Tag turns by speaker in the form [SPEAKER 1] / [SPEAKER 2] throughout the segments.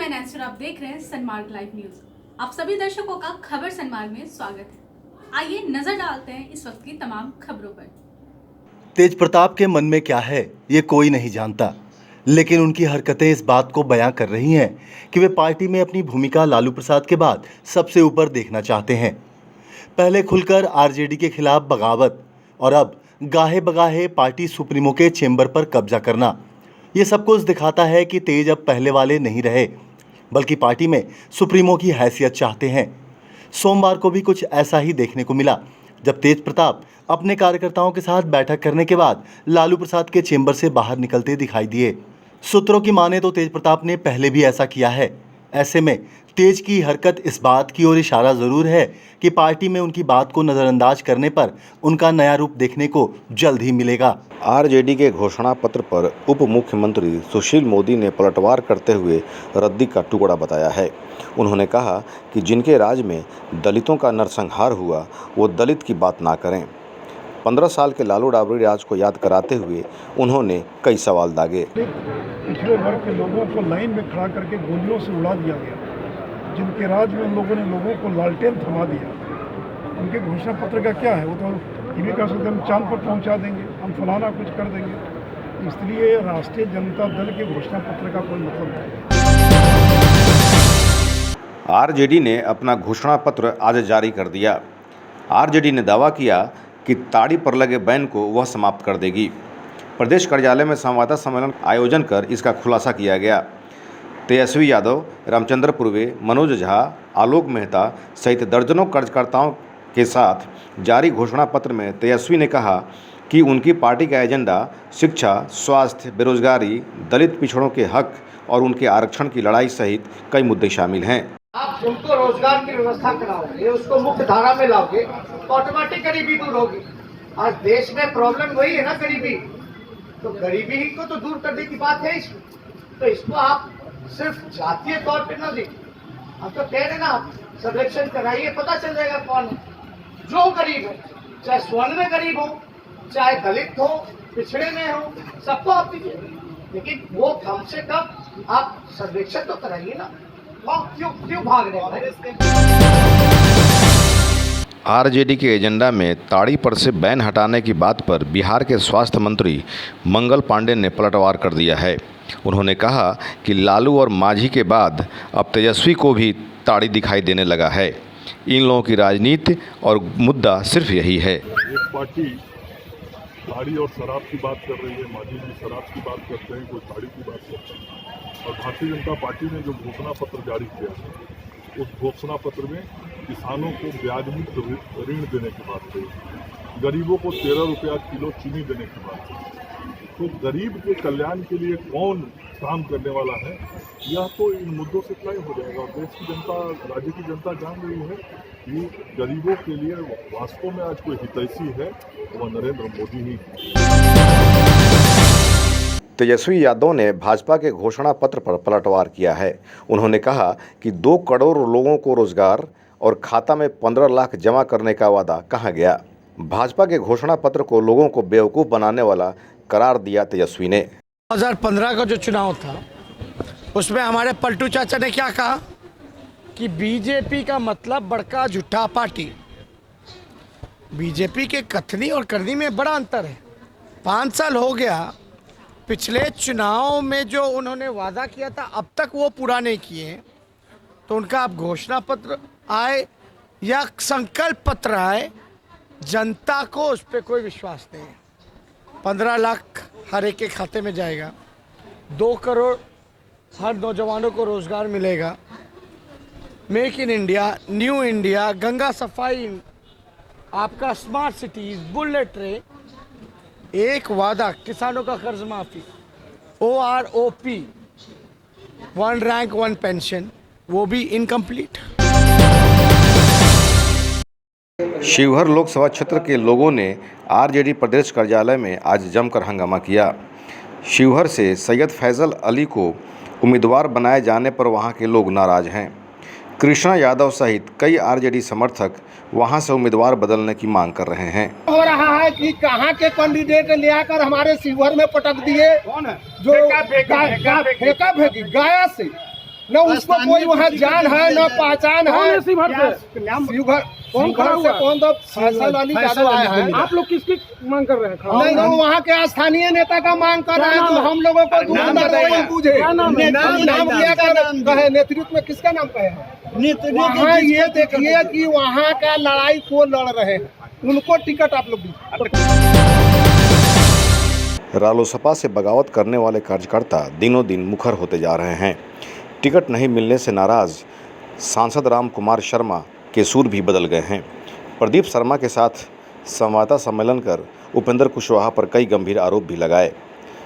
[SPEAKER 1] मैं नैन्सी और आप देख रहे हैं सनमार्ग लाइव न्यूज। आप सभी दर्शकों का खबर सनमार्ग में स्वागत है। आइए नजर डालते हैं इस वक्त की तमाम खबरों पर।
[SPEAKER 2] तेज प्रताप के मन में क्या है ये कोई नहीं जानता, लेकिन उनकी हरकतें इस बात को बयां कर रही हैं कि वे पार्टी में अपनी भूमिका लालू प्रसाद के बाद सबसे ऊपर देखना चाहते हैं। पहले खुलकर आरजेडी के खिलाफ बगावत और अब गाहे बगाहे पार्टी सुप्रीमो के चेंबर पर कब्जा करना, ये सब कुछ दिखाता है कि तेज अब पहले वाले नहीं रहे, बल्कि पार्टी में सुप्रीमो की हैसियत चाहते हैं। सोमवार को भी कुछ ऐसा ही देखने को मिला, जब तेज प्रताप अपने कार्यकर्ताओं के साथ बैठक करने के बाद लालू प्रसाद के चेंबर से बाहर निकलते दिखाई दिए। सूत्रों की माने तो तेज प्रताप ने पहले भी ऐसा किया है। ऐसे में तेज की हरकत इस बात की ओर इशारा जरूर है कि पार्टी में उनकी बात को नजरअंदाज करने पर उनका नया रूप देखने को जल्द ही मिलेगा।
[SPEAKER 3] आरजेडी के घोषणा पत्र पर उप मुख्यमंत्री सुशील मोदी ने पलटवार करते हुए रद्दी का टुकड़ा बताया है। उन्होंने कहा कि जिनके राज में दलितों का नरसंहार हुआ वो दलित की बात ना करें। 15 साल के लालू राबड़ी राज को याद कराते हुए उन्होंने कई सवाल दागे।
[SPEAKER 4] पिछड़े वर्ग के लोगों को लाइन में खड़ा करके गोलियों से उड़ा दिया गया, जिनके राज में उन लोगों ने लोगों को लालटेन थमा दिया। उनके घोषणा पत्र का क्या है? वो तो ये भी कह सकते हम चांद पर पहुंचा देंगे, हम फलाना कुछ कर देंगे। इसलिए राष्ट्रीय जनता दल के घोषणा पत्र का कोई मतलब नहीं।
[SPEAKER 3] आरजेडी ने अपना घोषणा पत्र आज जारी कर दिया। आरजेडी ने दावा किया कि ताड़ी पर लगे बैन को वह समाप्त कर देगी। प्रदेश कार्यालय में संवाददाता सम्मेलन आयोजन कर इसका खुलासा किया गया। तेजस्वी यादव, रामचंद्र पूर्वे, मनोज झा, आलोक मेहता सहित दर्जनों कार्यकर्ताओं के साथ जारी घोषणा पत्र में तेजस्वी ने कहा कि उनकी पार्टी का एजेंडा शिक्षा, स्वास्थ्य, बेरोजगारी, दलित पिछड़ों के हक और उनके आरक्षण की लड़ाई सहित कई मुद्दे शामिल हैं।
[SPEAKER 5] आप उनको रोजगार की व्यवस्था कराओगे, उसको मुख्य धारा में लाओगे तो ऑटोमेटिक गरीबी दूर होगी। आज देश में प्रॉब्लम वही है ना, गरीबी। तो गरीबी ही को तो दूर करने की बात है इसमें। तो इसको आप सिर्फ जातीय तौर पे ना देखिए। आप तो कह रहे ना, आप सर्वेक्षण कराइए, पता चल जाएगा कौन है जो गरीब है, चाहे स्वर्ण में गरीब हो, चाहे दलित हो, पिछड़े में हो, सबको आप दीजिए। लेकिन वो कम से कम आप सर्वेक्षण तो कराइए ना। क्यों भाग रहे हैं?
[SPEAKER 3] आरजेडी के एजेंडा में ताड़ी पर से बैन हटाने की बात पर बिहार के स्वास्थ्य मंत्री मंगल पांडे ने पलटवार कर दिया है। उन्होंने कहा कि लालू और मांझी के बाद अब तेजस्वी को भी ताड़ी दिखाई देने लगा है। इन लोगों की राजनीति और मुद्दा सिर्फ यही है।
[SPEAKER 6] एक पार्टी ताड़ी और शराब की बात कर रही है, मांझी जी शराब की बात करते हैं, कोई ताड़ी की बात करते हैं। और भारतीय जनता पार्टी ने जो घोषणा पत्र जारी किया है, उस घोषणा पत्र में किसानों को ब्याज मुक्त ऋण देने की बात कही, गरीबों को 13 रुपया किलो चीनी देने की बात कही। तो गरीब के कल्याण के लिए कौन काम करने वाला है, यह तो इन मुद्दों से तय हो जाएगा। और देश की जनता, राज्य की जनता जान रही है कि गरीबों के लिए वास्तव में आज कोई हितैषी है वह नरेंद्र मोदी ही है।
[SPEAKER 3] तेजस्वी यादव ने भाजपा के घोषणा पत्र पर पलटवार किया है। उन्होंने कहा कि 2 करोड़ लोगों को रोजगार और खाता में 15 लाख जमा करने का वादा कहाँ गया। भाजपा के घोषणा पत्र को लोगों को बेवकूफ़ बनाने वाला करार दिया तेजस्वी ने।
[SPEAKER 7] 2015 का जो चुनाव था उसमें हमारे पलटू चाचा ने क्या कहा कि बीजेपी का मतलब बड़का झूठा पार्टी। बीजेपी के कथनी और करनी में बड़ा अंतर है। 5 साल हो गया, पिछले चुनाव में जो उन्होंने वादा किया था अब तक वो पूरा नहीं किए। तो उनका अब घोषणा पत्र आए या संकल्प पत्र आए, जनता को उस पर कोई विश्वास नहीं है। 15 लाख हर एक के खाते में जाएगा, 2 करोड़ हर नौजवानों को रोजगार मिलेगा, make in India, new India, Ganga सफाई, आपका स्मार्ट सिटीज, बुलेट ट्रेन, एक वादा किसानों का कर्ज माफी, OROP, 1 रैंक 1 पेंशन, वो भी इनकम्प्लीट।
[SPEAKER 3] शिवहर लोकसभा क्षेत्र के लोगों ने आरजेडी प्रदेश कार्यालय में आज जमकर हंगामा किया। शिवहर से सैयद फैजल अली को उम्मीदवार बनाए जाने पर वहां के लोग नाराज हैं। कृष्णा यादव सहित कई आरजेडी समर्थक वहां से उम्मीदवार बदलने की मांग कर रहे हैं।
[SPEAKER 5] हो रहा है कि कहां के कैंडिडेट ले आकर हमारे शिवहर में पटक दिए। कौन है जो फेंका फेंकी गाया से
[SPEAKER 8] न उसको कोई वहाँ जान है न पहचान है। शिवघर से कौन तो फैसल अली यादव आया है।
[SPEAKER 9] आप लोग किसकी मांग कर रहे हैं?
[SPEAKER 8] नहीं हम वहाँ के स्थानीय नेता का मांग कर रहे हैं, तो हम लोगों को पूछे नाम क्या कहे, नेतृत्व में किसका नाम कहे हैं? वहाँ ये देखिए कि वहाँ का लड़ाई को लड़ रहे हैं, उनको टिकट आप लोग दीजिए।
[SPEAKER 3] रालोसपा से बगावत करने वाले कार्यकर्ता दिनों दिन मुखर होते जा रहे हैं। टिकट नहीं मिलने से नाराज सांसद राम कुमार शर्मा के सुर भी बदल गए हैं। प्रदीप शर्मा के साथ संवाददाता सम्मेलन कर उपेंद्र कुशवाहा पर कई गंभीर आरोप भी लगाए।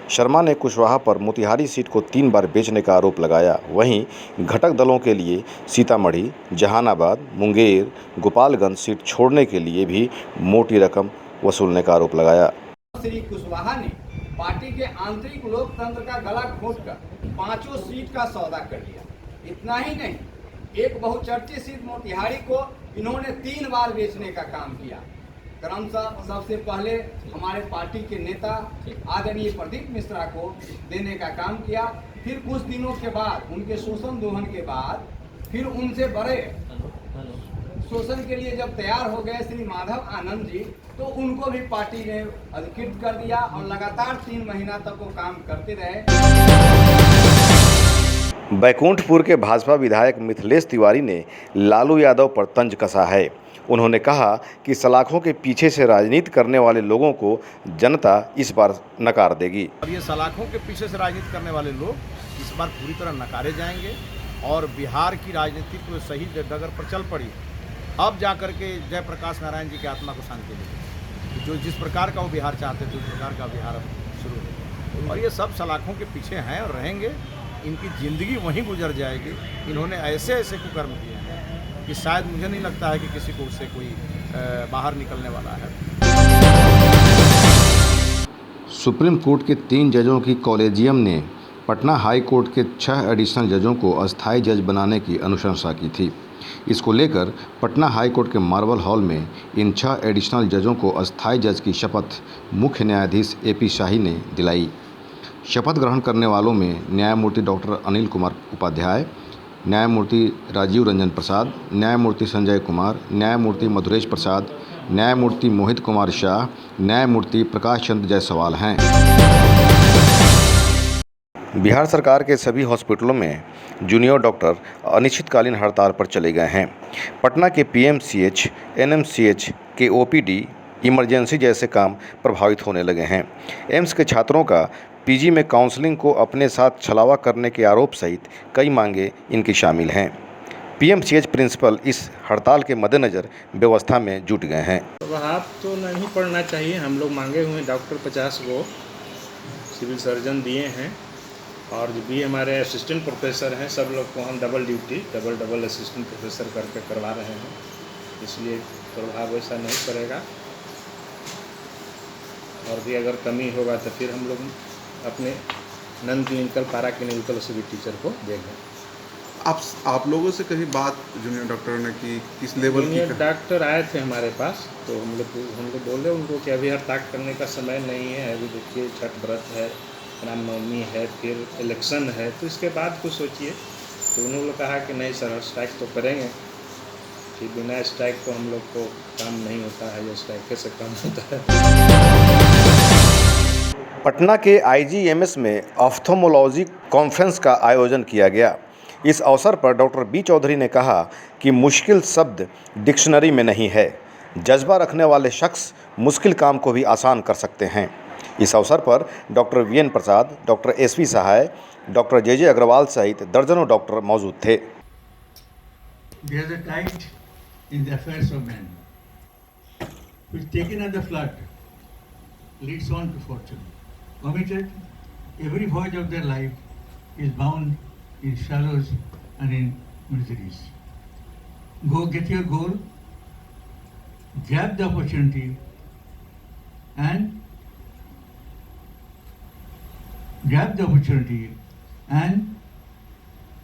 [SPEAKER 3] शर्मा ने कुशवाहा पर मोतिहारी सीट को 3 बार बेचने का आरोप लगाया। वहीं घटक दलों के लिए सीतामढ़ी, जहानाबाद, मुंगेर, गोपालगंज सीट छोड़ने के लिए भी मोटी रकम वसूलने का आरोप लगाया।
[SPEAKER 10] श्री कुशवाहा ने पार्टी के आंतरिक लोकतंत्र का गला घोंटकर 5 सीट का सौदा कर लिया। इतना ही नहीं, एक बहुचर्चित सीट मोतिहारी को इन्होंने 3 बार बेचने का काम किया। क्रमशः सबसे पहले हमारे पार्टी के नेता आदरणीय प्रदीप मिश्रा को देने का काम किया। फिर कुछ दिनों के बाद उनके शोषण दोहन के बाद फिर उनसे बड़े शोषण के लिए जब तैयार हो गए श्री माधव आनंद जी, तो उनको भी पार्टी ने अधिकृत कर दिया और लगातार 3 महीना तक वो काम करते रहे।
[SPEAKER 3] बैकुंठपुर के भाजपा विधायक मिथिलेश तिवारी ने लालू यादव पर तंज कसा है। उन्होंने कहा कि सलाखों के पीछे से राजनीति करने वाले लोगों को जनता इस बार नकार देगी।
[SPEAKER 7] और ये सलाखों के पीछे से राजनीति करने वाले लोग इस बार पूरी तरह नकारे जाएंगे और बिहार की राजनीति को सही डगर पर चल पड़ी। अब जाकर के जयप्रकाश नारायण जी की आत्मा को शांति मिलेगी। जो जिस प्रकार का वो बिहार चाहते थे उस प्रकार का बिहार शुरू हो, और ये सब सलाखों के पीछे हैं और रहेंगे। इनकी ज़िंदगी वहीं गुजर जाएगी। इन्होंने ऐसे ऐसे कुकर्म किए हैं कि शायद मुझे नहीं लगता है कि किसी को उससे कोई बाहर निकलने वाला है।
[SPEAKER 3] सुप्रीम कोर्ट के 3 जजों की कॉलेजियम ने पटना हाई कोर्ट के 6 एडिशनल जजों को अस्थायी जज बनाने की अनुशंसा की थी। इसको लेकर पटना हाई कोर्ट के मार्बल हॉल में इन 6 एडिशनल जजों को अस्थायी जज की शपथ मुख्य न्यायाधीश AP शाही ने दिलाई। शपथ ग्रहण करने वालों में न्यायमूर्ति डॉक्टर अनिल कुमार उपाध्याय, न्यायमूर्ति राजीव रंजन प्रसाद, न्यायमूर्ति संजय कुमार, न्यायमूर्ति मधुरेश प्रसाद, न्यायमूर्ति मोहित कुमार शाह, न्यायमूर्ति प्रकाश चंद्र जायसवाल हैं। बिहार सरकार के सभी हॉस्पिटलों में जूनियर डॉक्टर अनिश्चितकालीन हड़ताल पर चले गए हैं। पटना के PMCH, NMCH के OPD, इमरजेंसी जैसे काम प्रभावित होने लगे हैं। एम्स के छात्रों का PG में काउंसलिंग को अपने साथ छलावा करने के आरोप सहित कई मांगे इनकी शामिल हैं। PMCH प्रिंसिपल इस हड़ताल के मद्देनज़र व्यवस्था में जुट गए हैं।
[SPEAKER 11] प्रभाव तो नहीं पड़ना चाहिए। हम लोग मांगे हुए डॉक्टर 50 को सिविल सर्जन दिए हैं और जो भी हमारे असिस्टेंट प्रोफेसर हैं सब लोग को हम double duty double assistant professor करके करवा रहे हैं, इसलिए प्रभाव वैसा नहीं पड़ेगा। और भी अगर कमी होगा तो फिर हम लोग अपने नॉन क्लिनिकल पैरा क्लिनिकल से भी टीचर को देंगे।
[SPEAKER 12] आप लोगों से कहीं बात जूनियर डॉक्टर ने की किस लेवल की?
[SPEAKER 11] जूनियर डॉक्टर आए थे हमारे पास, तो हम लोग बोले उनको कि अभी हड़ताल करने का समय नहीं है। अभी देखिए छठ व्रत है, रामनवमी है, फिर इलेक्शन है, तो इसके बाद कुछ सोचिए। तो उन्होंने कहा कि नहीं सर स्ट्राइक तो करेंगे। फिर बिना स्ट्राइक को हम लोग को काम नहीं होता है, ये स्ट्राइक कैसे काम होता है।
[SPEAKER 3] पटना के IGMS में ऑफ्थोमोलॉजी कॉन्फ्रेंस का आयोजन किया गया। इस अवसर पर डॉक्टर B चौधरी ने कहा कि मुश्किल शब्द डिक्शनरी में नहीं है। जज्बा रखने वाले शख्स मुश्किल काम को भी आसान कर सकते हैं। इस अवसर पर डॉक्टर VN प्रसाद, डॉक्टर SV सहाय, डॉक्टर JJ अग्रवाल सहित दर्जनों डॉक्टर मौजूद थे।
[SPEAKER 13] There is a tide in the affairs of men, which taken at the flood leads on to fortune. Omitted, every voyage of their life is bound in shallows and in miseries. Go get your goal, grab the opportunity, and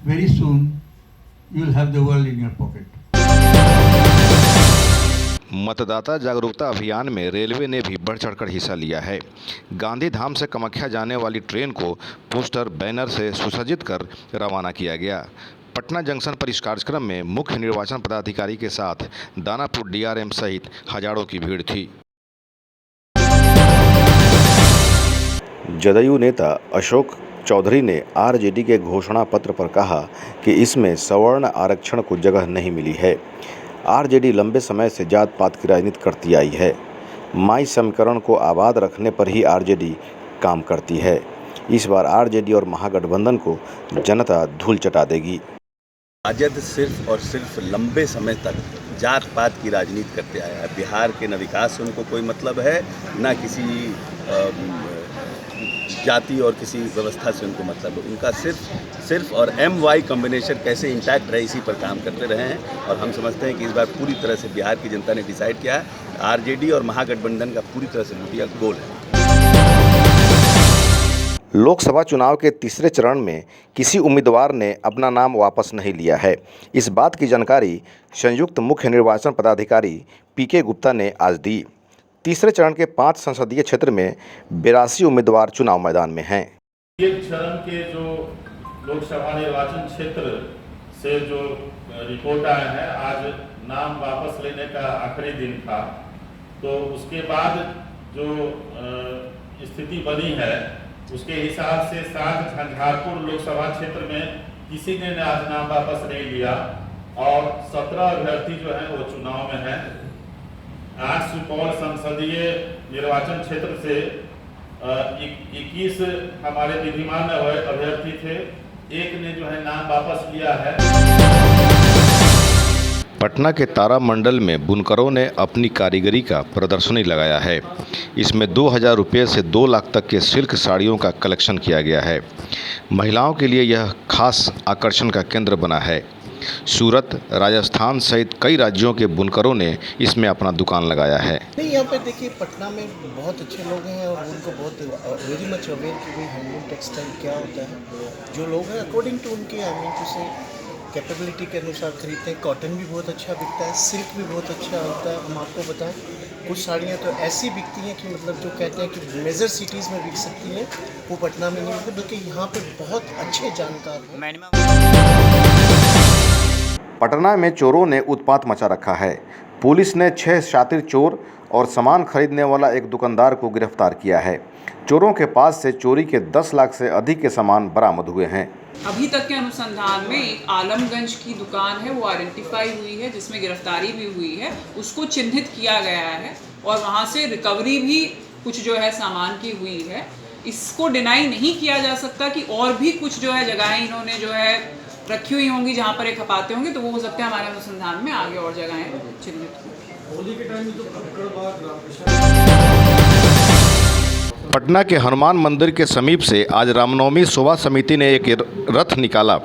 [SPEAKER 13] very soon you will have the world in your pocket.
[SPEAKER 3] मतदाता जागरूकता अभियान में railway ने भी बढ़ चढ़कर हिस्सा लिया है। गांधी धाम से कामाख्या जाने वाली ट्रेन को पोस्टर बैनर से सुसज्जित कर रवाना किया गया। पटना जंक्शन पर इस कार्यक्रम में मुख्य निर्वाचन पदाधिकारी के साथ दानापुर डीआरएम सहित हजारों की भीड़ थी। जदयू नेता अशोक चौधरी ने आरजेडी के घोषणा पत्र पर कहा कि इसमें सवर्ण आरक्षण को जगह नहीं मिली है। आरजेडी लंबे समय से जात पात की राजनीति करती आई है। माई समीकरण को आबाद रखने पर ही आरजेडी काम करती है। इस बार आरजेडी और महागठबंधन को जनता धूल चटा देगी।
[SPEAKER 14] राजद सिर्फ और सिर्फ लंबे समय तक जात पात की राजनीति करते आया है। बिहार के न विकास से उनको कोई मतलब है, न किसी जाति और किसी व्यवस्था से उनको मतलब है। उनका सिर्फ और MY कॉम्बिनेशन कैसे इंटैक्ट रहे, इसी पर काम करते रहे हैं। और हम समझते हैं कि इस बार पूरी तरह से बिहार की जनता ने डिसाइड किया है। आरजेडी और महागठबंधन का पूरी तरह से लुटिया गोल है।
[SPEAKER 3] लोकसभा चुनाव के तीसरे चरण में किसी उम्मीदवार ने अपना नाम वापस नहीं लिया है। इस बात की जानकारी संयुक्त मुख्य निर्वाचन पदाधिकारी PK गुप्ता ने आज दी। तीसरे चरण के 5 संसदीय क्षेत्र में 82 उम्मीदवार चुनाव मैदान में हैं।
[SPEAKER 6] ये चरण के जो लोकसभा निर्वाचन क्षेत्र से जो रिपोर्ट आए हैं, आज नाम वापस लेने का आखिरी दिन था। तो उसके बाद जो स्थिति बनी है उसके हिसाब से 7 झंझारपुर लोकसभा क्षेत्र में किसी ने आज नाम वापस नहीं लिया और 17 अभ्यर्थी जो है वो चुनाव में हैं। 8 सुपौल संसदीय निर्वाचन क्षेत्र से 21 हमारे विधिमान अभ्यर्थी थे। एक ने जो है नाम वापस लिया है।
[SPEAKER 3] पटना के तारा मंडल में बुनकरों ने अपनी कारीगरी का प्रदर्शनी लगाया है। इसमें 2000 रुपये से 2 लाख तक के सिल्क साड़ियों का कलेक्शन किया गया है। महिलाओं के लिए यह खास आकर्षण का केंद्र बना है। सूरत, राजस्थान सहित कई राज्यों के बुनकरों ने इसमें अपना दुकान लगाया है।
[SPEAKER 7] नहीं, यहाँ पे देखिए पटना में बहुत अच्छे लोग हैं और उनको बहुत वेरी मच अवेयर कि भाई हैंडलूम टेक्सटाइल क्या होता है। जो लोग हैं अकॉर्डिंग टू उनके से कैपेबिलिटी के अनुसार खरीदते हैं। कॉटन भी बहुत अच्छा बिकता है, सिल्क भी बहुत अच्छा होता है। हम आपको बताएं कुछ साड़ियाँ तो ऐसी बिकती हैं कि मतलब जो कहते हैं कि मेजर सिटीज़ में बिक सकती हैं, वो पटना में नहीं बिकती, बल्कि यहाँ पे बहुत अच्छे जानकार हैं।
[SPEAKER 3] पटना में चोरों ने उत्पात मचा रखा है। पुलिस ने 6 शातिर चोर और सामान खरीदने वाला एक दुकानदार को गिरफ्तार किया है। चोरों के पास से चोरी के 10 लाख से अधिक के सामान बरामद हुए हैं।
[SPEAKER 15] अभी तक के अनुसंधान में एक आलमगंज की दुकान है वो आइडेंटिफाई हुई है, जिसमें गिरफ्तारी भी हुई है। उसको चिन्हित किया गया है और वहाँ से रिकवरी भी कुछ जो है सामान की हुई है। इसको डिनाई नहीं किया जा सकता कि और भी कुछ जो है जगहें इन्होंने जो है रखी हुई होंगी जहाँ पर ये खपाते होंगे, तो वो हो सकता है हमारे अनुसंधान में आगे और जगहें चिन्हित हों।
[SPEAKER 8] होली के टाइम में तो
[SPEAKER 3] पटना के हनुमान मंदिर के समीप से आज रामनवमी शोभा समिति ने एक रथ निकाला।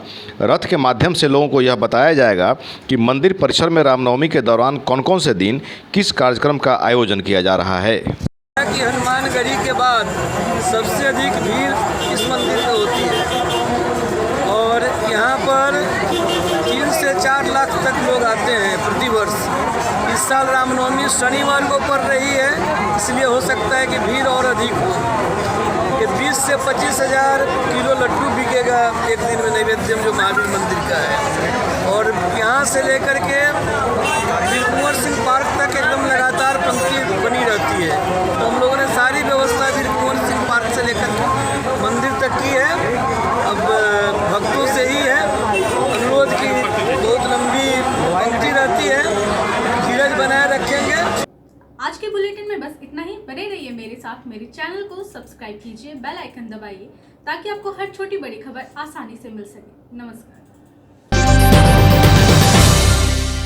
[SPEAKER 3] रथ के माध्यम से लोगों को यह बताया जाएगा कि मंदिर परिसर में रामनवमी के दौरान कौन कौन से दिन किस कार्यक्रम का आयोजन किया जा रहा है।
[SPEAKER 16] कि हनुमानगढ़ी के बाद सबसे अधिक भीड़ इस मंदिर में होती है और यहाँ पर 3 से 4 लाख तक लोग आते हैं प्रतिवर्ष। इस साल रामनवमी शनिवार को पड़ रही है, इसलिए हो सकता है कि भीड़ और अधिक हो। ये 20 से 25 हज़ार किलो लड्डू बिकेगा एक दिन में नैवेद्य जो महावीर मंदिर का है। और यहाँ से लेकर के वीर कुंवर सिंह पार्क तक एकदम लगातार पंक्ति बनी रहती है। तो हम लोगों ने सारी व्यवस्था वीर कुंवर सिंह पार्क से लेकर मंदिर तक की है। अब भक्तों से ही है अनुरोध की बहुत लंबी पंक्ति रहती है, धीरज बनाए रखेंगे।
[SPEAKER 1] आज के बुलेटिन में बस इतना ही। बने रहिए मेरे साथ। मेरे चैनल को सब्सक्राइब कीजिए, बेल आइकन दबाइए ताकि आपको हर छोटी बड़ी खबर आसानी से मिल सके। नमस्कार।